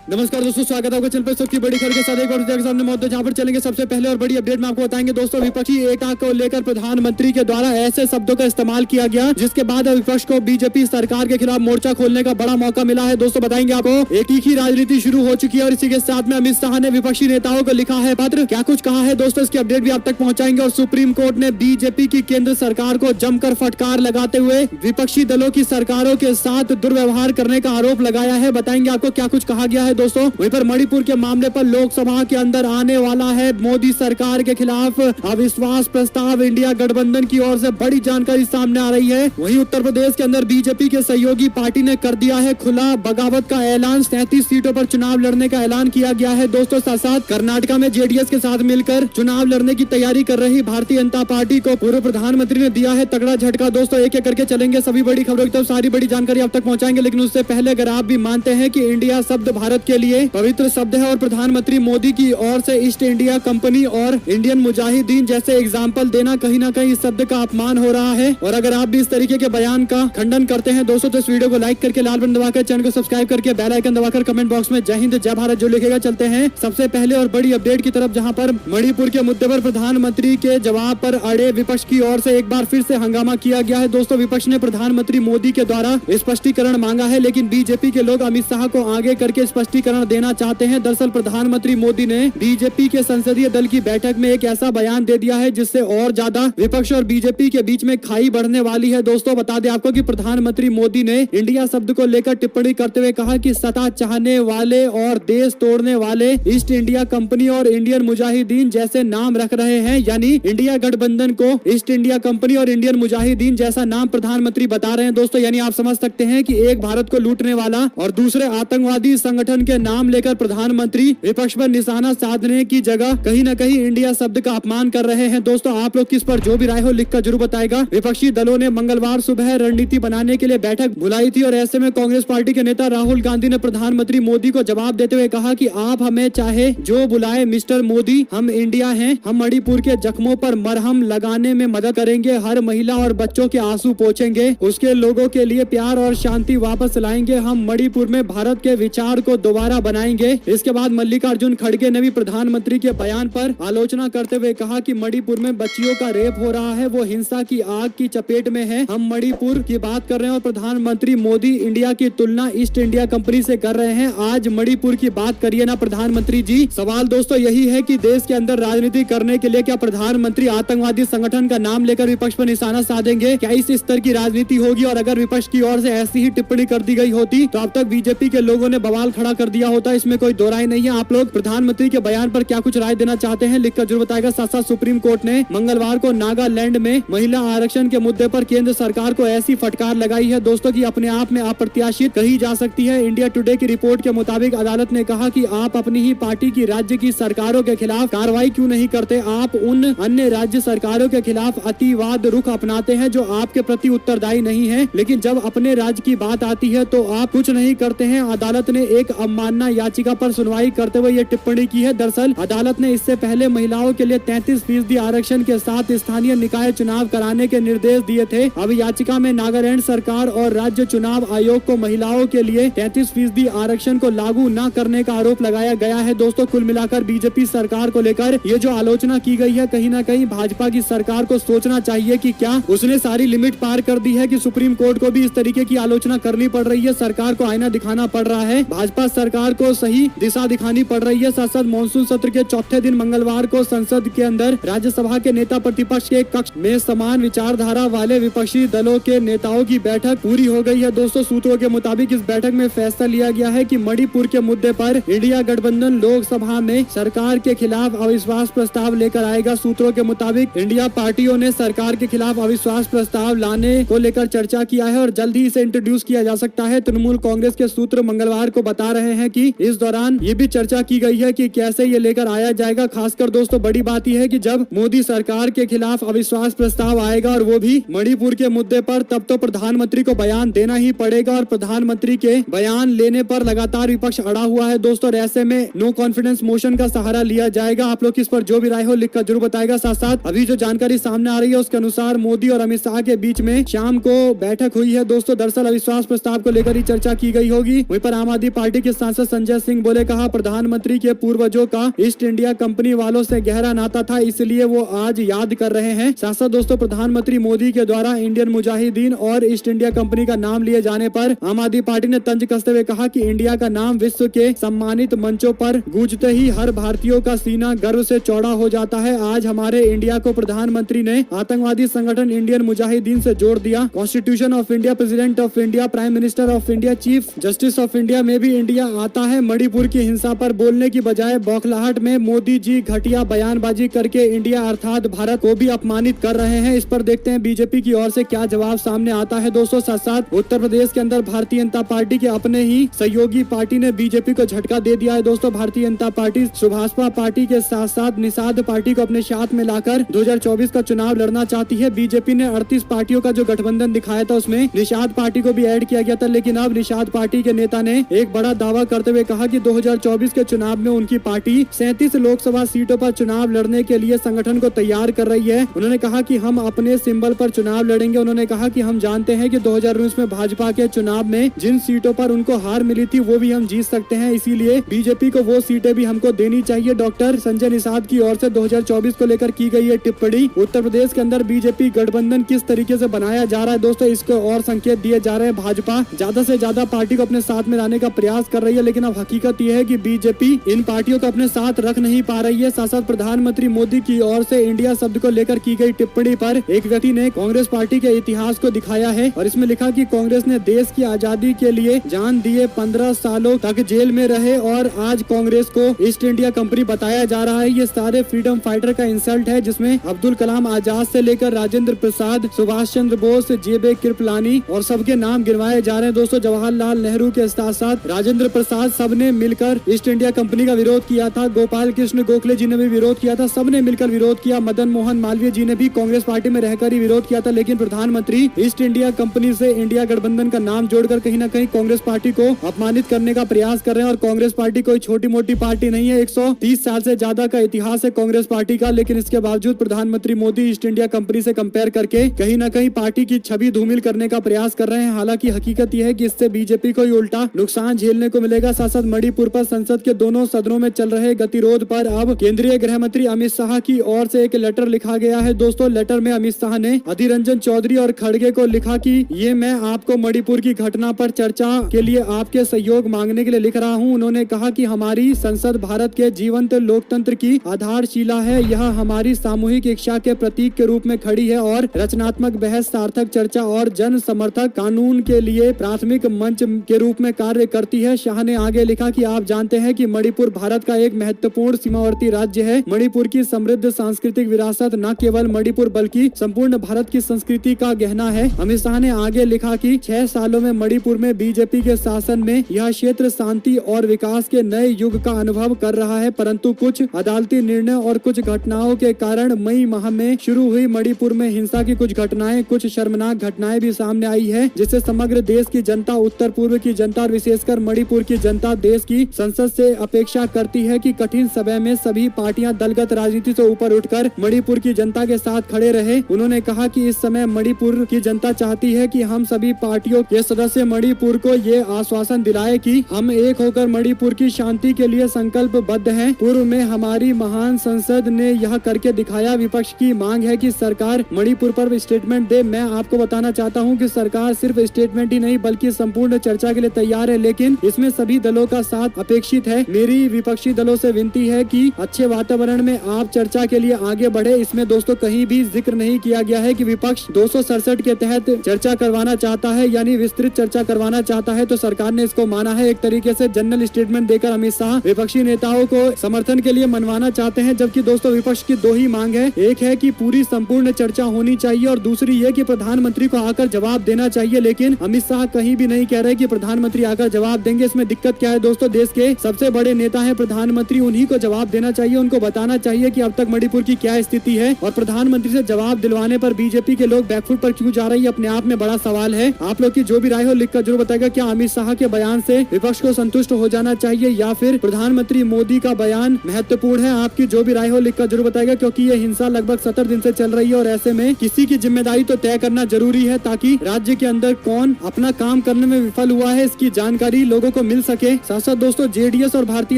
नमस्कार दोस्तों, स्वागत है आपका चैनल पर। सबकी बड़ी खबर के साथ एक बार के सामने मौजूद, जहां पर चलेंगे सबसे पहले और बड़ी अपडेट में आपको बताएंगे दोस्तों। विपक्षी एकता को लेकर प्रधानमंत्री के द्वारा ऐसे शब्दों का इस्तेमाल किया गया जिसके बाद विपक्ष को बीजेपी सरकार के खिलाफ मोर्चा खोलने का बड़ा मौका मिला है। दोस्तों बताएंगे आपको, एक तीखी राजनीति शुरू हो चुकी है और इसी के साथ में अमित शाह ने विपक्षी नेताओं को लिखा है पत्र। क्या कुछ कहा है दोस्तों, इसकी अपडेट भी आप तक पहुंचाएंगे। और सुप्रीम कोर्ट ने बीजेपी की केंद्र सरकार को जमकर फटकार लगाते हुए विपक्षी दलों की सरकारों के साथ दुर्व्यवहार करने का आरोप लगाया है। बताएंगे आपको क्या कुछ कहा गया है दोस्तों। वहीं पर मणिपुर के मामले पर लोकसभा के अंदर आने वाला है मोदी सरकार के खिलाफ अविश्वास प्रस्ताव। इंडिया गठबंधन की ओर से बड़ी जानकारी सामने आ रही है। वहीं उत्तर प्रदेश के अंदर बीजेपी के सहयोगी पार्टी ने कर दिया है खुला बगावत का ऐलान। 37 सीटों पर चुनाव लड़ने का ऐलान किया गया है दोस्तों। साथ साथ कर्नाटका में जेडीएस के साथ मिलकर चुनाव लड़ने की तैयारी कर रही भारतीय जनता पार्टी को पूर्व प्रधानमंत्री ने दिया है तगड़ा झटका। दोस्तों एक एक करके चलेंगे सभी बड़ी खबरों की तरफ, सारी बड़ी जानकारी आप तक पहुंचाएंगे। लेकिन उससे पहले अगर आप भी मानते हैं कि इंडिया शब्द भारत के लिए पवित्र शब्द है और प्रधानमंत्री मोदी की ओर से ईस्ट इंडिया कंपनी और इंडियन मुजाहिदीन जैसे एग्जाम्पल देना कहीं ना कहीं इस शब्द का अपमान हो रहा है, और अगर आप भी इस तरीके के बयान का खंडन करते हैं दोस्तों तो इस वीडियो को लाइक करके, लाल बटन दबाकर, चैनल को सब्सक्राइब करके, बेल आइकन दबाकर कमेंट बॉक्स में जय हिंद जय भारत जो लिखेगा। चलते हैं सबसे पहले और बड़ी अपडेट की तरफ, जहां पर मणिपुर के मुद्दे पर प्रधानमंत्री के जवाब पर अड़े विपक्ष की ओर से एक बार फिर से हंगामा किया गया है दोस्तों। विपक्ष ने प्रधानमंत्री मोदी के द्वारा स्पष्टीकरण मांगा है, लेकिन बीजेपी के लोग अमित शाह को आगे करके स्पष्टीकरण देना चाहते हैं। दरअसल प्रधानमंत्री मोदी ने बीजेपी के संसदीय दल की बैठक में एक ऐसा बयान दे दिया है जिससे और ज्यादा विपक्ष और बीजेपी के बीच में खाई बढ़ने वाली है दोस्तों। बता दें आपको कि प्रधानमंत्री मोदी ने इंडिया शब्द को लेकर टिप्पणी करते हुए कहा कि सत्ता चाहने वाले और देश तोड़ने वाले ईस्ट इंडिया कंपनी और इंडियन मुजाहिदीन जैसे नाम रख रहे हैं, यानी इंडिया गठबंधन को ईस्ट इंडिया कंपनी और इंडियन मुजाहिदीन जैसा नाम प्रधानमंत्री बता रहे हैं दोस्तों। यानी आप समझ सकते हैं कि एक भारत को लूटने वाला और दूसरे आतंकवादी संगठन के नाम लेकर प्रधानमंत्री विपक्ष पर निशाना साधने की जगह कहीं न कहीं इंडिया शब्द का अपमान कर रहे हैं दोस्तों। आप लोग किस पर जो भी राय हो लिखकर जरूर बताएगा। विपक्षी दलों ने मंगलवार सुबह रणनीति बनाने के लिए बैठक बुलाई थी और ऐसे में कांग्रेस पार्टी के नेता राहुल गांधी ने प्रधानमंत्री मोदी को जवाब देते हुए कहा कि आप हमें चाहे जो बुलाए मिस्टर मोदी, हम इंडिया हैं। हम मणिपुर के जख्मों पर मरहम लगाने में मदद करेंगे, हर महिला और बच्चों के आंसू पोंछेंगे, उसके लोगों के लिए प्यार और शांति वापस लाएंगे। हम मणिपुर में भारत के विचार को दोबारा बनाएंगे। इसके बाद मल्लिकार्जुन खड़गे ने भी प्रधानमंत्री के बयान पर आलोचना करते हुए कहा कि मणिपुर में बच्चियों का रेप हो रहा है, वो हिंसा की आग की चपेट में है। हम मणिपुर की बात कर रहे हैं और प्रधानमंत्री मोदी इंडिया की तुलना ईस्ट इंडिया कंपनी से कर रहे हैं। आज मणिपुर की बात करिए ना प्रधानमंत्री जी। सवाल दोस्तों यही है कि देश के अंदर राजनीति करने के लिए क्या प्रधानमंत्री आतंकवादी संगठन का नाम लेकर विपक्ष पर निशाना साधेंगे? क्या इस स्तर की राजनीति होगी? और अगर विपक्ष की ओर से ऐसी ही टिप्पणी कर दी गई होती तो अब तक बीजेपी के लोगों ने बवाल खड़ा कर दिया होता, इसमें कोई दो राय नहीं है। आप लोग प्रधानमंत्री के बयान पर क्या कुछ राय देना चाहते हैं लिखकर जरूर बताएगा। साथ साथ सुप्रीम कोर्ट ने मंगलवार को नागालैंड में महिला आरक्षण के मुद्दे पर केंद्र सरकार को ऐसी फटकार लगाई है दोस्तों कि अपने आप में अप्रत्याशित कही जा सकती है। इंडिया टुडे की रिपोर्ट के मुताबिक अदालत ने कहा कि आप अपनी ही पार्टी की राज्य की सरकारों के खिलाफ कार्रवाई क्यों नहीं करते? आप उन अन्य राज्य सरकारों के खिलाफ अतिवाद रुख अपनाते हैं जो आपके प्रति उत्तरदायी नहीं है, लेकिन जब अपने राज्य की बात आती है तो आप कुछ नहीं करते हैं। अदालत ने एक अवमानना याचिका पर सुनवाई करते हुए ये टिप्पणी की है। दरअसल अदालत ने इससे पहले महिलाओं के लिए 33% आरक्षण के साथ स्थानीय निकाय चुनाव कराने के निर्देश दिए थे। अब याचिका में नागालैंड सरकार और राज्य चुनाव आयोग को महिलाओं के लिए 33% आरक्षण को लागू न करने का आरोप लगाया गया है दोस्तों। कुल मिलाकर बीजेपी सरकार को लेकर ये जो आलोचना की गई है, कहीं न कहीं भाजपा की सरकार को सोचना चाहिए कि क्या उसने सारी लिमिट पार कर दी है कि सुप्रीम कोर्ट को भी इस तरीके की आलोचना करनी पड़ रही है। सरकार को आईना दिखाना पड़ रहा है, भाजपा सरकार को सही दिशा दिखानी पड़ रही है। साथ साथ मॉनसून सत्र के चौथे दिन मंगलवार को संसद के अंदर राज्यसभा के नेता प्रतिपक्ष के कक्ष में समान विचारधारा वाले विपक्षी दलों के नेताओं की बैठक पूरी हो गई है दोस्तों। सूत्रों के मुताबिक इस बैठक में फैसला लिया गया है कि मणिपुर के मुद्दे पर इंडिया गठबंधन लोकसभा में सरकार के खिलाफ अविश्वास प्रस्ताव लेकर आएगा। सूत्रों के मुताबिक इंडिया पार्टियों ने सरकार के खिलाफ अविश्वास प्रस्ताव लाने को लेकर चर्चा किया है और जल्द ही इसे इंट्रोड्यूस किया जा सकता है। तृणमूल कांग्रेस के सूत्र मंगलवार को बता रहे हैं कि इस दौरान ये भी चर्चा की गई है कि कैसे ये लेकर आया जाएगा। खासकर दोस्तों बड़ी बात यह है कि जब मोदी सरकार के खिलाफ अविश्वास प्रस्ताव आएगा और वो भी मणिपुर के मुद्दे पर, तब तो प्रधानमंत्री को बयान देना ही पड़ेगा और प्रधानमंत्री के बयान लेने पर लगातार विपक्ष अड़ा हुआ है दोस्तों। और ऐसे में नो कॉन्फिडेंस मोशन का सहारा लिया जाएगा। आप लोग किस पर जो भी राय हो लिखकर जरूर बताएगा। साथ साथ अभी जो जानकारी सामने आ रही है उसके अनुसार मोदी और अमित शाह के बीच में शाम को बैठक हुई है दोस्तों। दरअसल अविश्वास प्रस्ताव को लेकर ही चर्चा की गई होगी। वहीं पर आम आदमी पार्टी के के सांसद संजय सिंह बोले, कहा प्रधानमंत्री के पूर्वजों का ईस्ट इंडिया कंपनी वालों से गहरा नाता था, इसलिए वो आज याद कर रहे हैं। साथ दोस्तों प्रधानमंत्री मोदी के द्वारा इंडियन मुजाहिदीन और ईस्ट इंडिया कंपनी का नाम लिए जाने पर आम आदमी पार्टी ने तंज कसते हुए कहा कि इंडिया का नाम विश्व के सम्मानित मंचों पर गूंजते ही हर भारतीयों का सीना गर्व से चौड़ा हो जाता है। आज हमारे इंडिया को प्रधानमंत्री ने आतंकवादी संगठन इंडियन मुजाहिदीन से जोड़ दिया। Constitution of India, president of India, prime minister of India, chief justice of India में भी इंडिया आता है। मणिपुर की हिंसा पर बोलने की बजाय बौखलाहट में मोदी जी घटिया बयानबाजी करके इंडिया अर्थात भारत को भी अपमानित कर रहे हैं। इस पर देखते हैं बीजेपी की ओर से क्या जवाब सामने आता है। दोस्तों साथ साथ उत्तर प्रदेश के अंदर भारतीय जनता पार्टी के अपने ही सहयोगी पार्टी ने बीजेपी को झटका दे दिया है। दोस्तों भारतीय जनता पार्टी सुभाषपा पार्टी के साथ साथ निषाद पार्टी को अपने साथ में लाकर 2024 का चुनाव लड़ना चाहती है। बीजेपी ने 38 पार्टियों का जो गठबंधन दिखाया था उसमें निषाद पार्टी को भी ऐड किया गया था, लेकिन अब निषाद पार्टी के नेता ने एक बड़ा दावा करते हुए कहा कि 2024 के चुनाव में उनकी पार्टी 37 लोकसभा सीटों पर चुनाव लड़ने के लिए संगठन को तैयार कर रही है। उन्होंने कहा कि हम अपने सिंबल पर चुनाव लड़ेंगे। उन्होंने कहा कि हम जानते हैं कि 2019 में भाजपा के चुनाव में जिन सीटों पर उनको हार मिली थी वो भी हम जीत सकते हैं, इसीलिए बीजेपी को वो सीटें भी हमको देनी चाहिए। डॉक्टर संजय निषाद की ओर से 2024 को लेकर की गई है टिप्पणी। उत्तर प्रदेश के अंदर बीजेपी गठबंधन किस तरीके से बनाया जा रहा है दोस्तों, इसको और संकेत दिए जा रहे हैं। भाजपा ज्यादा से ज्यादा पार्टी को अपने साथ में लाने का प्रयास कर रही है, लेकिन अब हकीकत यह है कि बीजेपी इन पार्टियों को अपने साथ रख नहीं पा रही है। साथ साथ प्रधानमंत्री मोदी की ओर से इंडिया शब्द को लेकर की गई टिप्पणी पर एक व्यक्ति ने कांग्रेस पार्टी के इतिहास को दिखाया है और इसमें लिखा कि कांग्रेस ने देश की आजादी के लिए जान दिए, 15 सालों तक जेल में रहे और आज कांग्रेस को ईस्ट इंडिया कंपनी बताया जा रहा है। ये सारे फ्रीडम फाइटर का इंसल्ट है, जिसमें अब्दुल कलाम आजाद से लेकर राजेंद्र प्रसाद, सुभाष चंद्र बोस, जेबे कृपलानी और सबके नाम गिनवाए जा रहे हैं। दोस्तों जवाहरलाल नेहरू के साथ साथ राजेंद्र प्रसाद सबने मिलकर ईस्ट इंडिया कंपनी का विरोध किया था। गोपाल कृष्ण गोखले जी ने भी विरोध किया था, सबने मिलकर विरोध किया। मदन मोहन मालवीय जी ने भी कांग्रेस पार्टी में रहकर ही विरोध किया था, लेकिन प्रधानमंत्री ईस्ट इंडिया कंपनी से इंडिया गठबंधन का नाम जोड़कर कहीं न कहीं कांग्रेस पार्टी को अपमानित करने का प्रयास कर रहे हैं। और कांग्रेस पार्टी कोई छोटी मोटी पार्टी नहीं है, 130 साल से ज्यादा का इतिहास है कांग्रेस पार्टी का, लेकिन इसके बावजूद प्रधानमंत्री मोदी ईस्ट इंडिया कंपनी से कंपेयर करके कहीं न कहीं पार्टी की छवि धूमिल करने का प्रयास कर रहे हैं। हालांकि हकीकत यह है कि इससे बीजेपी को ही उल्टा नुकसान झेलने को मिलेगा। साथ साथ मणिपुर पर संसद के दोनों सदनों में चल रहे गतिरोध पर अब केंद्रीय गृह मंत्री अमित शाह की ओर से एक लेटर लिखा गया है। दोस्तों लेटर में अमित शाह ने अधीर रंजन चौधरी और खड़गे को लिखा कि ये मैं आपको मणिपुर की घटना पर चर्चा के लिए आपके सहयोग मांगने के लिए लिख रहा हूं। उन्होंने कहा कि हमारी संसद भारत के जीवंत लोकतंत्र की आधारशिला है, यह हमारी सामूहिक इच्छा के प्रतीक के रूप में खड़ी है और रचनात्मक बहस, सार्थक चर्चा और जन समर्थक कानून के लिए प्राथमिक मंच के रूप में कार्य करती है। शाह ने आगे लिखा कि आप जानते हैं कि मणिपुर भारत का एक महत्वपूर्ण सीमावर्ती राज्य है। मणिपुर की समृद्ध सांस्कृतिक विरासत न केवल मणिपुर बल्कि संपूर्ण भारत की संस्कृति का गहना है। अमित शाह ने आगे लिखा कि 6 सालों में मणिपुर में बीजेपी के शासन में यह क्षेत्र शांति और विकास के नए युग का अनुभव कर रहा है, परंतु कुछ अदालती निर्णय और कुछ घटनाओं के कारण मई माह में शुरू हुई मणिपुर में हिंसा की कुछ शर्मनाक घटनाएं भी सामने आई है, जिससे समग्र देश की जनता, उत्तर पूर्व की जनता और विशेषकर मणिपुर की जनता देश की संसद से अपेक्षा करती है कि कठिन समय में सभी पार्टियां दलगत राजनीति से ऊपर उठकर मणिपुर की जनता के साथ खड़े रहे। उन्होंने कहा कि इस समय मणिपुर की जनता चाहती है कि हम सभी पार्टियों के सदस्य मणिपुर को ये आश्वासन दिलाए कि हम एक होकर मणिपुर की शांति के लिए संकल्पबद्ध हैं। पूर्व में हमारी महान संसद ने यह करके दिखाया। विपक्ष की मांग है कि सरकार मणिपुर पर स्टेटमेंट दे। मैं आपको बताना चाहता हूं कि सरकार सिर्फ स्टेटमेंट ही नहीं बल्कि संपूर्ण चर्चा के लिए तैयार है, लेकिन इसमें सभी दलों का साथ अपेक्षित है। मेरी विपक्षी दलों से विनती है कि अच्छे वातावरण में आप चर्चा के लिए आगे बढ़े। इसमें दोस्तों कहीं भी जिक्र नहीं किया गया है कि विपक्ष 267 के तहत चर्चा करवाना चाहता है, यानी विस्तृत चर्चा करवाना चाहता है, तो सरकार ने इसको माना है। एक तरीके से जनरल स्टेटमेंट देकर अमित शाह विपक्षी नेताओं को समर्थन के लिए मनवाना चाहते हैं, जबकि दोस्तों विपक्ष की 2 ही मांग है। एक है कि पूरी संपूर्ण चर्चा होनी चाहिए और दूसरी ये कि प्रधानमंत्री को आकर जवाब देना चाहिए, लेकिन अमित शाह कहीं भी नहीं कह रहे कि प्रधानमंत्री आकर जवाब देंगे। इसमें दिक्कत क्या है दोस्तों, देश के सबसे बड़े नेता है प्रधानमंत्री, उन्हीं को जवाब देना चाहिए। उनको बताना चाहिए कि अब तक मणिपुर की क्या स्थिति है और प्रधानमंत्री से जवाब दिलवाने पर बीजेपी के लोग बैकफुट पर क्यों जा रही है, अपने आप में बड़ा सवाल है। आप लोग की जो भी राय हो लिखकर जरूर बताएगा। क्या अमित शाह के बयान से विपक्ष को संतुष्ट हो जाना चाहिए या फिर प्रधानमंत्री मोदी का बयान महत्वपूर्ण है? आपकी जो भी राय हो लिखकर जरूर बताएगा, क्योंकि ये हिंसा लगभग 70 दिन से चल रही है और ऐसे में किसी की जिम्मेदारी तो तय करना जरूरी है, ताकि राज्य के अंदर कौन अपना काम करने में विफल हुआ है इसकी जानकारी लोगों को को मिल सके। साथ साथ दोस्तों जेडीएस और भारतीय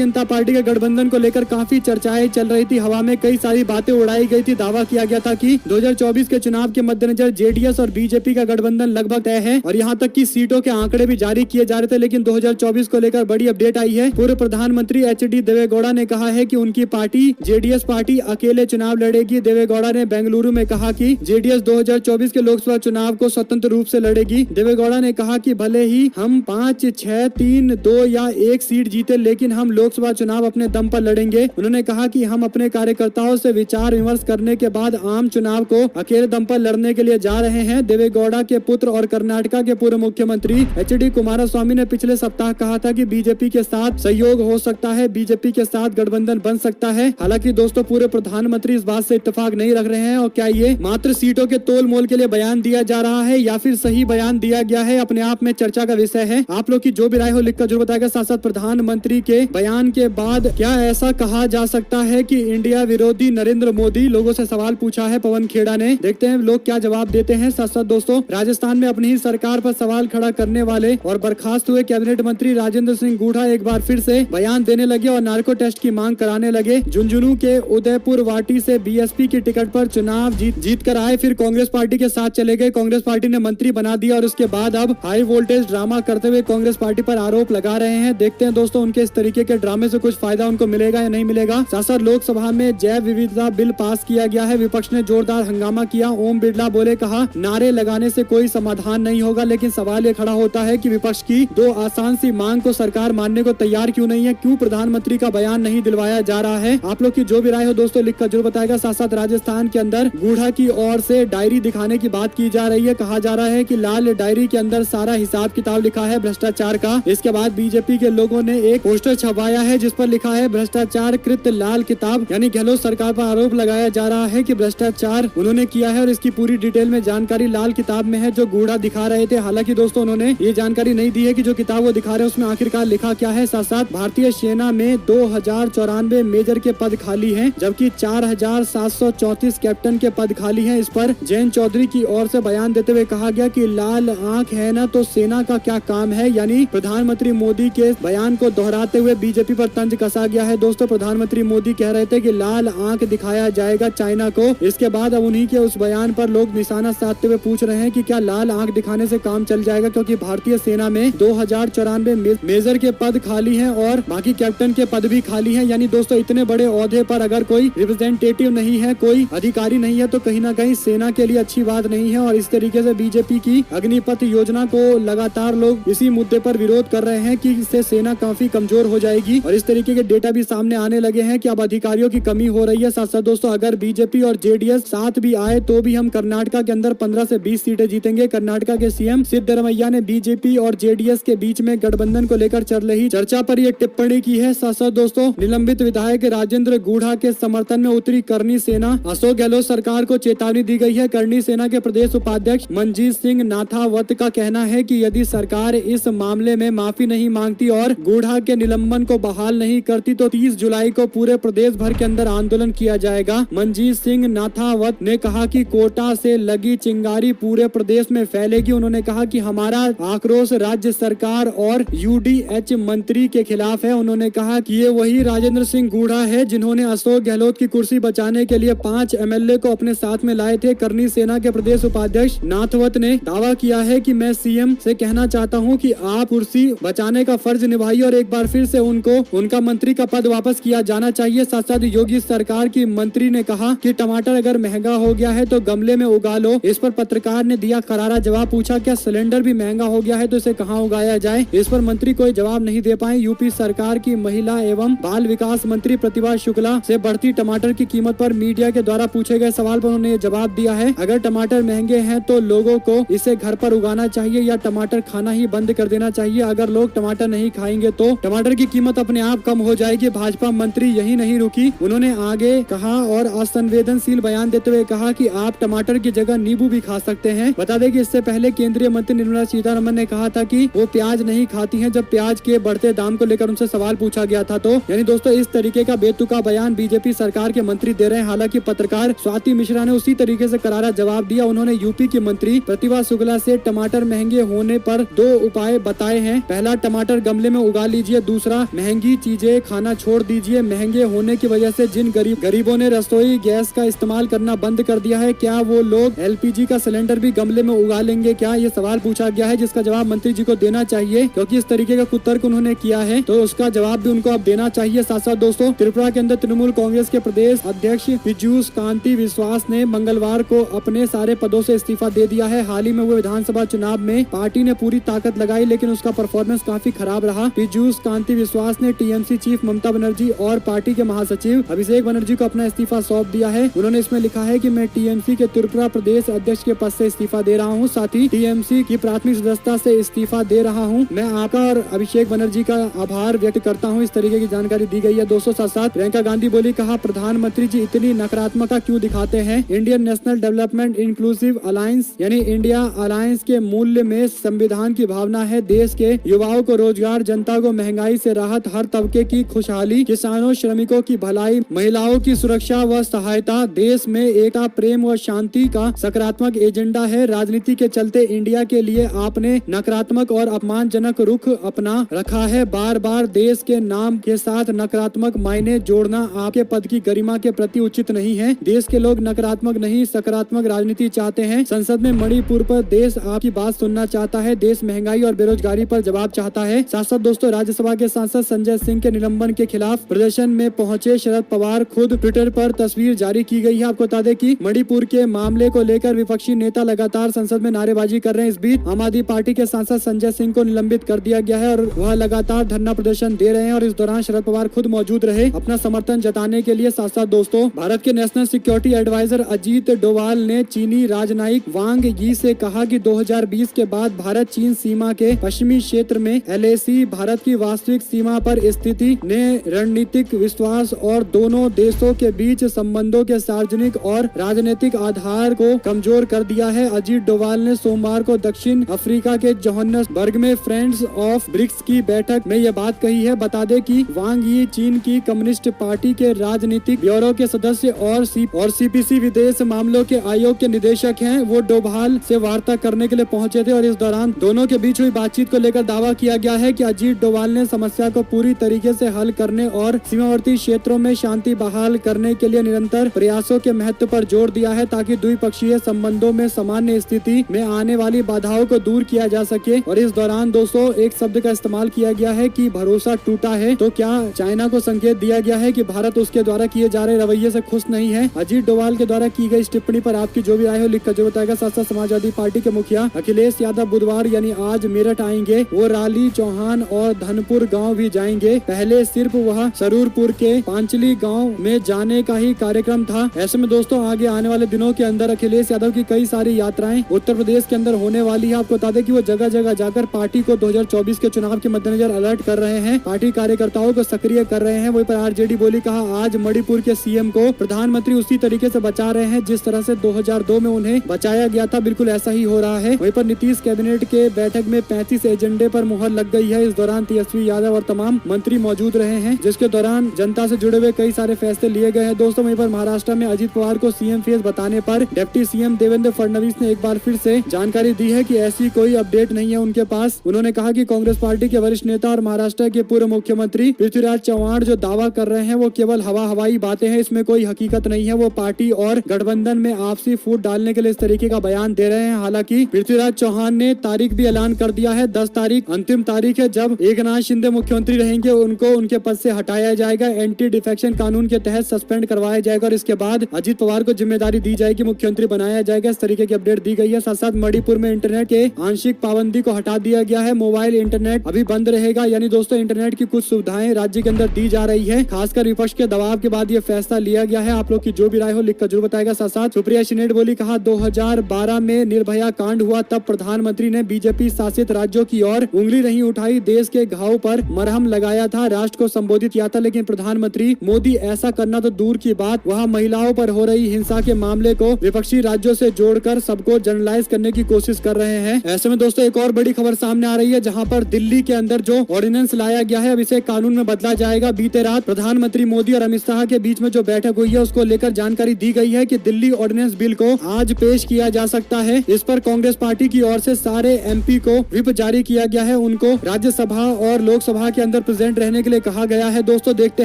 जनता पार्टी के गठबंधन को लेकर काफी चर्चाएं चल रही थी, हवा में कई सारी बातें उड़ाई गई थी। दावा किया गया था कि 2024 के चुनाव के मद्देनजर जेडीएस और बीजेपी का गठबंधन लगभग तय है और यहाँ तक कि सीटों के आंकड़े भी जारी किए जा रहे थे। लेकिन 2024 को लेकर बड़ी अपडेट आई है। पूर्व प्रधानमंत्री एचडी देवेगौड़ा ने कहा है कि उनकी पार्टी जेडीएस पार्टी अकेले चुनाव लड़ेगी। देवेगौड़ा ने बेंगलुरु में कहा कि जेडीएस 2024 के लोकसभा चुनाव को स्वतंत्र रूप से लड़ेगी। देवेगौड़ा ने कहा कि भले ही हम 5, 6, 3, 2 या 1 सीट जीते, लेकिन हम लोकसभा चुनाव अपने दम पर लड़ेंगे। उन्होंने कहा कि हम अपने कार्यकर्ताओं से विचार विमर्श करने के बाद आम चुनाव को अकेले दम पर लड़ने के लिए जा रहे हैं। देवेगौड़ा के पुत्र और कर्नाटका के पूर्व मुख्यमंत्री एचडी कुमारस्वामी ने पिछले सप्ताह कहा था कि बीजेपी के साथ सहयोग हो सकता है, बीजेपी के साथ गठबंधन बन सकता है। हालांकि दोस्तों पूरे प्रधानमंत्री इस बात से इत्तेफाक नहीं रख रहे हैं और क्या ये मात्र सीटों के तोल मोल के लिए बयान दिया जा रहा है या फिर सही बयान दिया गया है, अपने आप में चर्चा का विषय है। आप लोग की जो भी राय हो लिखकर जरूर बताएगा। साथ साथ प्रधानमंत्री के बयान के बाद क्या ऐसा कहा जा सकता है कि इंडिया विरोधी नरेंद्र मोदी, लोगों से सवाल पूछा है पवन खेड़ा ने। देखते हैं लोग क्या जवाब देते हैं। साथ साथ दोस्तों राजस्थान में अपनी ही सरकार पर सवाल खड़ा करने वाले और बर्खास्त हुए कैबिनेट मंत्री राजेंद्र सिंह गूढ़ा एक बार फिर से बयान देने लगे और नार्को टेस्ट की मांग कराने लगे। झुंझुनू के उदयपुर वाटी से बीएसपी की टिकट पर चुनाव जीत कर आए, फिर कांग्रेस पार्टी के साथ चले गए। कांग्रेस पार्टी ने मंत्री बना दिया और उसके बाद अब हाई वोल्टेज ड्रामा करते हुए कांग्रेस पार्टी पर आरोप लगा रहे हैं। देखते हैं दोस्तों उनके इस तरीके के ड्रामे से कुछ फायदा उनको मिलेगा या नहीं मिलेगा। साथ साथ लोकसभा में जैव विविधता बिल पास किया गया है। विपक्ष ने जोरदार हंगामा किया। ओम बिरला बोले, कहा नारे लगाने से कोई समाधान नहीं होगा, लेकिन सवाल ये खड़ा होता है कि विपक्ष की 2 आसान सी मांग को सरकार मानने को तैयार क्यों नहीं है, क्यों प्रधानमंत्री का बयान नहीं दिलवाया जा रहा है। आप लोग की जो भी राय हो दोस्तों लिखकर जरूर बताएगा। साथ साथ राजस्थान के अंदर गूढ़ा की ओर से डायरी दिखाने की बात की जा रही है। कहा जा रहा है कि लाल डायरी के अंदर सारा हिसाब किताब लिखा है भ्रष्टाचार का। इसके बाद बीजेपी के लोगों ने एक पोस्टर छपाया है जिस पर लिखा है भ्रष्टाचार कृत लाल किताब, यानी गहलोत सरकार पर आरोप लगाया जा रहा है कि भ्रष्टाचार उन्होंने किया है और इसकी पूरी डिटेल में जानकारी लाल किताब में है जो गूढ़ा दिखा रहे थे। हालांकि दोस्तों उन्होंने ये जानकारी नहीं दी है कि जो किताब वो दिखा रहे हैं उसमें आखिरकार लिखा क्या है। साथ साथ भारतीय सेना में 2094 मेजर के पद खाली हैं, जबकि 4734 कैप्टन के पद खाली हैं। इस पर जयंत चौधरी की ओर से बयान देते हुए कहा गया कि लाल आंख है ना तो सेना का क्या काम है, यानी प्रधानमंत्री मोदी के बयान को दोहराते हुए बीजेपी पर तंज कसा गया है। दोस्तों प्रधानमंत्री मोदी कह रहे थे कि लाल आंख दिखाया जाएगा चाइना को। इसके बाद अब उन्हीं के उस बयान पर लोग निशाना साधते हुए पूछ रहे हैं कि क्या लाल आंख दिखाने से काम चल जाएगा, क्योंकि भारतीय सेना में 2094 मेजर के पद खाली हैं और बाकी कैप्टन के पद भी खाली हैं। यानी दोस्तों इतने बड़े ओहदे पर अगर कोई रिप्रेजेंटेटिव नहीं है, कोई अधिकारी नहीं है, तो कहीं ना कहीं सेना के लिए अच्छी बात नहीं है। और इस तरीके से बीजेपी की अग्निपथ योजना को लगातार लोग इसी मुद्दे पर विरोध कर रहे हैं कि इससे सेना काफी कमजोर हो जाएगी और इस तरीके के डेटा भी सामने आने लगे हैं कि अब अधिकारियों की कमी हो रही है। साथ साथ दोस्तों अगर बीजेपी और जेडीएस साथ भी आए तो भी हम कर्नाटका के अंदर 15 से 20 सीटें जीतेंगे। कर्नाटका के सीएम सिद्धरमैया ने बीजेपी और जेडीएस के बीच में गठबंधन को लेकर चल रही चर्चा पर यह टिप्पणी की है। साथ साथ दोस्तों निलंबित विधायक राजेंद्र गूढ़ा के समर्थन में उतरी करनी सेना। अशोक गहलोत सरकार को चेतावनी दी गई है। करनी सेना के प्रदेश उपाध्यक्ष मनजीत सिंह नाथावत का कहना है कि यदि सरकार इस मामले में माफी नहीं मांगती और गूढ़ा के निलंबन को बहाल नहीं करती तो 30 जुलाई को पूरे प्रदेश भर के अंदर आंदोलन किया जाएगा। मनजीत सिंह नाथावत ने कहा कि कोटा से लगी चिंगारी पूरे प्रदेश में फैलेगी। उन्होंने कहा कि हमारा आक्रोश राज्य सरकार और यूडीएच मंत्री के खिलाफ है। उन्होंने कहा कि ये वही राजेंद्र सिंह गूढ़ा है जिन्होंने अशोक गहलोत की कुर्सी बचाने के लिए 5 एमएलए को अपने साथ में लाए थे। करनी सेना के प्रदेश उपाध्यक्ष नाथवत ने दावा किया है कि मैं सीएम से कहना चाहता हूं कि आप कुर्सी बचाने का फर्ज निभाइए और एक बार फिर से उनको उनका मंत्री का पद वापस किया जाना चाहिए। साथ साथ योगी सरकार की मंत्री ने कहा कि टमाटर अगर महंगा हो गया है तो गमले में उगा लो। इस पर पत्रकार ने दिया करारा जवाब, पूछा क्या सिलेंडर भी महंगा हो गया है तो इसे कहां उगाया जाए। इस पर मंत्री कोई जवाब नहीं दे पाए। यूपी सरकार की महिला एवं बाल विकास मंत्री प्रतिभा शुक्ला से बढ़ती टमाटर की कीमत पर मीडिया के द्वारा पूछे गए सवाल पर उन्होंने जवाब दिया है, अगर टमाटर महंगे हैं तो लोगों को इसे घर पर उगाना चाहिए या टमाटर खाना ही बंद कर देना चाहिए। अगर लोग टमाटर नहीं खाएंगे तो टमाटर की कीमत अपने आप कम हो जाएगी। भाजपा मंत्री यही नहीं रुकी, उन्होंने आगे कहा और असंवेदनशील बयान देते हुए कहा कि आप टमाटर की जगह नींबू भी खा सकते हैं। बता दें कि इससे पहले केंद्रीय मंत्री निर्मला सीतारमण ने कहा था कि वो प्याज नहीं खाती हैं जब प्याज के बढ़ते दाम को लेकर उनसे सवाल पूछा गया था। तो यानी दोस्तों इस तरीके का बेतुका बयान बीजेपी सरकार के मंत्री दे रहे हैं। हालांकि पत्रकार स्वाति मिश्रा ने उसी तरीके से करारा जवाब दिया। उन्होंने यूपी की मंत्री प्रतिभा शुक्ला से टमाटर महंगे होने पर 2 उपाय बताए हैं। पहला पहला, टमाटर गमले में उगा लीजिए। दूसरा, महंगी चीजें खाना छोड़ दीजिए। महंगे होने की वजह से जिन गरीबों ने रसोई गैस का इस्तेमाल करना बंद कर दिया है, क्या वो लोग LPG का सिलेंडर भी गमले में उगा लेंगे क्या? ये सवाल पूछा गया है, जिसका जवाब मंत्री जी को देना चाहिए, क्योंकि इस तरीके का कुतर्क उन्होंने किया है तो उसका जवाब भी उनको अब देना चाहिए। साथ साथ दोस्तों, त्रिपुरा के अंदर तृणमूल कांग्रेस के प्रदेश अध्यक्ष पीयूष कांति विश्वास ने मंगलवार को अपने सारे पदों से इस्तीफा दे दिया है। हाल ही में हुए विधानसभा चुनाव में पार्टी ने पूरी ताकत लगाई, लेकिन उसका परफॉर्मेंस काफी खराब रहा। पीयूष कांति विश्वास ने TMC चीफ ममता बनर्जी और पार्टी के महासचिव अभिषेक बनर्जी को अपना इस्तीफा सौंप दिया है। उन्होंने इसमें लिखा है कि मैं TMC के त्रिपुरा प्रदेश अध्यक्ष के पद से इस्तीफा दे रहा हूँ, साथ ही TMC की प्राथमिक सदस्यता से इस्तीफा दे रहा हूँ। मैं आपका और अभिषेक बनर्जी का आभार व्यक्त करता हूँ। इस तरीके की जानकारी दी गई है। दोस्तों, साथ साथ प्रियंका गांधी बोली, कहा प्रधानमंत्री जी इतनी नकारात्मकता क्यों दिखाते हैं? Indian national development inclusive alliance यानी इंडिया अलायंस के मूल्य में संविधान की भावना है। देश के युवाओं को रोजगार, जनता को महंगाई से राहत, हर तबके की खुशहाली, किसानों श्रमिकों की भलाई, महिलाओं की सुरक्षा व सहायता, देश में एकता, प्रेम व शांति का सकारात्मक एजेंडा है। राजनीति के चलते इंडिया के लिए आपने नकारात्मक और अपमानजनक रुख अपना रखा है। बार बार देश के नाम के साथ नकारात्मक मायने जोड़ना आपके पद की गरिमा के प्रति उचित नहीं है। देश के लोग नकारात्मक नहीं सकारात्मक राजनीति चाहते हैं। संसद में मणिपुर पर देश आपकी बात सुनना चाहता है। देश महंगाई और बेरोजगारी पर जवाब चाहता है। साथ साथ दोस्तों, राज्यसभा के सांसद संजय सिंह के निलंबन के खिलाफ प्रदर्शन में पहुंचे शरद पवार, खुद ट्विटर पर तस्वीर जारी की गई है। आपको बता दें कि मणिपुर के मामले को लेकर विपक्षी नेता लगातार संसद में नारेबाजी कर रहे हैं। इस बीच आम आदमी पार्टी के सांसद संजय सिंह को निलंबित कर दिया गया है और वह लगातार धरना प्रदर्शन दे रहे हैं और इस दौरान शरद पवार खुद मौजूद रहे अपना समर्थन जताने के लिए। साथ साथ दोस्तों, भारत के national security advisor Ajit Doval ने चीनी राजनयिक वांग यी से कहा कि 2020 के बाद भारत चीन सीमा के पश्चिमी क्षेत्र में LAC भारत की वास्तविक सीमा पर स्थिति ने रणनीतिक विश्वास और दोनों देशों के बीच संबंधों के सार्वजनिक और राजनीतिक आधार को कमजोर कर दिया है। अजीत डोवाल ने सोमवार को दक्षिण अफ्रीका के जोहान्सबर्ग में फ्रेंड्स ऑफ ब्रिक्स की बैठक में यह बात कही है। बता दें कि वांग यी चीन की कम्युनिस्ट पार्टी के राजनीतिक ब्यूरो के सदस्य और CPC विदेश मामलों के आयोग के निदेशक हैं। वो डोभाल से वार्ता करने के लिए पहुंचे थे और इस दौरान दोनों के बीच हुई बातचीत को लेकर दावा किया गया है कि अजीत डोभाल ने समस्या को पूरी तरीके से हल करने और सीमावर्ती क्षेत्रों में शांति बहाल करने के लिए निरंतर प्रयासों के महत्व पर जोर दिया है, ताकि द्विपक्षीय संबंधों में सामान्य स्थिति में आने वाली बाधाओं को दूर किया जा सके। और इस दौरान दोस्तों, एक शब्द का इस्तेमाल किया गया है कि भरोसा टूटा है। तो क्या चाइना को संकेत दिया गया है कि भारत उसके द्वारा किए जा रहे रवैये से खुश नहीं है? अजीत डोभाल के द्वारा की गई इस टिप्पणी पर आपकी जो भी राय हो लिखकर जो बताएगा। साथ साथ समाजवादी पार्टी के मुखिया अखिलेश यादव बुधवार यानी आज मेरठ आएंगे। वो राली, चौहान और धनपुर गाँव भी जाएंगे। पहले सिर्फ वह सरूरपुर के पांचली गाँव में जाने का ही कार्यक्रम था। ऐसे में दोस्तों, आगे आने वाले दिनों के अंदर अखिलेश यादव की कई सारी यात्राएं उत्तर प्रदेश के अंदर होने वाली है। आपको बता दें कि वो जगह जगह जाकर पार्टी को 2024 के चुनाव के मद्देनजर अलर्ट कर रहे हैं, पार्टी कार्यकर्ताओं को सक्रिय कर रहे हैं। वहीं पर RJD बोली, कहा आज मणिपुर के CM को प्रधानमंत्री उसी तरीके से बचा रहे हैं जिस तरह से 2002 में उन्हें बचाया गया था। बिल्कुल ऐसा ही हो रहा है। वहीं पर नीतीश कैबिनेट के बैठक में 35 एजेंडे पर मुहर लग गई है। इस दौरान तेजस्वी यादव और तमाम मंत्री मौजूद रहे हैं, जिसके दौरान जनता से जुड़े हुए कई सारे फैसले लिए गए हैं। दोस्तों, वहीं पर महाराष्ट्र में अजीत पवार को CM फेस बताने पर डिप्टी CM देवेंद्र फडणवीस ने एक बार फिर से जानकारी दी है कि ऐसी कोई अपडेट नहीं है उनके पास। उन्होंने कहा कि कांग्रेस पार्टी के वरिष्ठ नेता और महाराष्ट्र के पूर्व मुख्यमंत्री पृथ्वीराज चव्हाण जो दावा कर रहे हैं वो केवल हवाई बातें हैं, इसमें कोई हकीकत नहीं है। वो पार्टी और गठबंधन में आपसी फूट डालने के लिए इस तरीके का बयान दे रहे हैं। हालांकि पृथ्वीराज चौहान ने तारीख भी ऐलान कर दिया है। 10 तारीख अंतिम तारीख है जब एकनाथ शिंदे मुख्यमंत्री रहेंगे। उनको उनके पद से हटाया जाएगा, एंटी डिफेक्शन कानून के तहत सस्पेंड करवाया जाएगा और इसके बाद अजीत पवार को जिम्मेदारी दी जाएगी, मुख्यमंत्री बनाया जाएगा। इस तरीके की अपडेट दी गई है। साथ साथ मणिपुर में इंटरनेट के आंशिक पाबंदी को हटा दिया गया है। मोबाइल इंटरनेट अभी बंद रहेगा। यानी दोस्तों, इंटरनेट की कुछ सुविधाएं राज्य के अंदर दी जा रही है। खासकर विपक्ष के दबाव के बाद ये फैसला लिया गया है। आप लोग की जो भी राय हो लिखकर जरूर बताएगा। साथ साथ सुप्रिया शिनेट बोली, कहा 2012 में निर्भया कांड हुआ, तब प्रधानमंत्री ने बीजेपी शासित राज्यों की ओर उंगली नहीं उठाई, देश के घाव पर मरहम लगाया था, राष्ट्र को संबोधित किया था। लेकिन प्रधानमंत्री मोदी ऐसा करना तो दूर की बात, वहाँ महिलाओं पर हो रही हिंसा के मामले को विपक्षी राज्यों से जोड़कर सबको जनरलाइज करने की कोशिश कर रहे हैं। ऐसे में दोस्तों, एक और बड़ी खबर सामने आ रही है, जहाँ पर दिल्ली के अंदर जो ऑर्डिनेंस लाया गया है अब इसे कानून में बदला जाएगा। बीते रात प्रधानमंत्री मोदी और अमित शाह के बीच में जो बैठक हुई है उसको लेकर जानकारी दी गई है कि दिल्ली ऑर्डिनेंस बिल को आज पेश किया जा सकता है। इस पर कांग्रेस पार्टी की ओर से सारे MP को व्हिप जारी किया गया है। उनको राज्यसभा और लोकसभा के अंदर प्रेजेंट रहने के लिए कहा गया है। दोस्तों देखते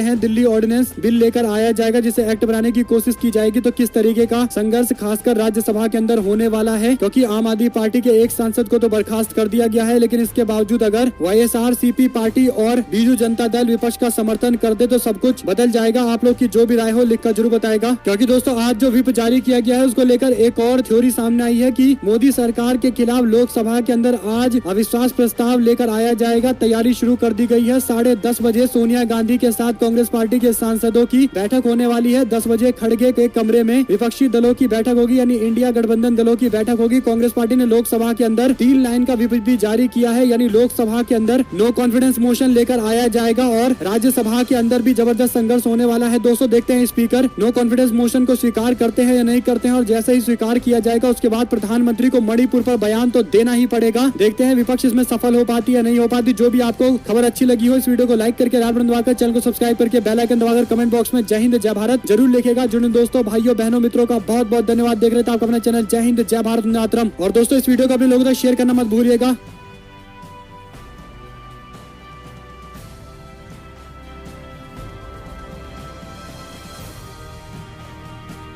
हैं दिल्ली ऑर्डिनेंस बिल लेकर आया जाएगा जिसे एक्ट बनाने की कोशिश की जाएगी तो किस तरीके का संघर्ष खासकर राज्यसभा के अंदर होने वाला है, क्योंकि आम आदमी पार्टी के एक सांसद को तो बर्खास्त कर दिया गया है, लेकिन इसके बावजूद अगर YSRCP पार्टी और बीजू जनता दल विपक्ष का समर्थन कर दे तो सब कुछ बदल जाएगा। आप लोग की जो भी राय हो लिखकर जरूर बताएगा, क्योंकि दोस्तों आज जो व्हिप जारी किया गया है उसको लेकर एक और थ्योरी सामने आई है कि मोदी सरकार के खिलाफ लोकसभा के अंदर आज अविश्वास प्रस्ताव लेकर आया जाएगा। तैयारी शुरू कर दी गई है। 10:30 बजे सोनिया गांधी के साथ कांग्रेस पार्टी के सांसदों की बैठक होने वाली है। 10 बजे खड़गे के कमरे में विपक्षी दलों की बैठक होगी, यानी इंडिया गठबंधन दलों की बैठक होगी। कांग्रेस पार्टी ने लोकसभा के अंदर 3 लाइन का व्हिप भी जारी किया है, यानी लोकसभा के अंदर नो कॉन्फिडेंस मोशन लेकर आया जाएगा और राज्यसभा के अंदर भी जबरदस्त संघर्ष होने वाला है। दोस्तों देखते हैं स्पीकर नो कॉन्फिडेंस मोशन को स्वीकार करते हैं या नहीं करते हैं, और जैसे ही स्वीकार किया जाएगा उसके बाद प्रधानमंत्री को मणिपुर पर बयान तो देना ही पड़ेगा। देखते हैं विपक्ष इसमें सफल हो पाती है नहीं हो पाती। जो भी आपको खबर अच्छी लगी हो इस वीडियो को लाइक करके लाल बटन दबाकर चैनल को सब्सक्राइब करके बेल आइकन दबाकर कमेंट बॉक्स में जय हिंद जय भारत जरूर लिखेगा। जुड़े दोस्तों भाइयों बहनों मित्रों का बहुत बहुत धन्यवाद। देख रहे थे आप अपना चैनल जय हिंद जय भारत मातरम। और दोस्तों इस वीडियो को अपने लोगों तक शेयर करना मत भूलिएगा।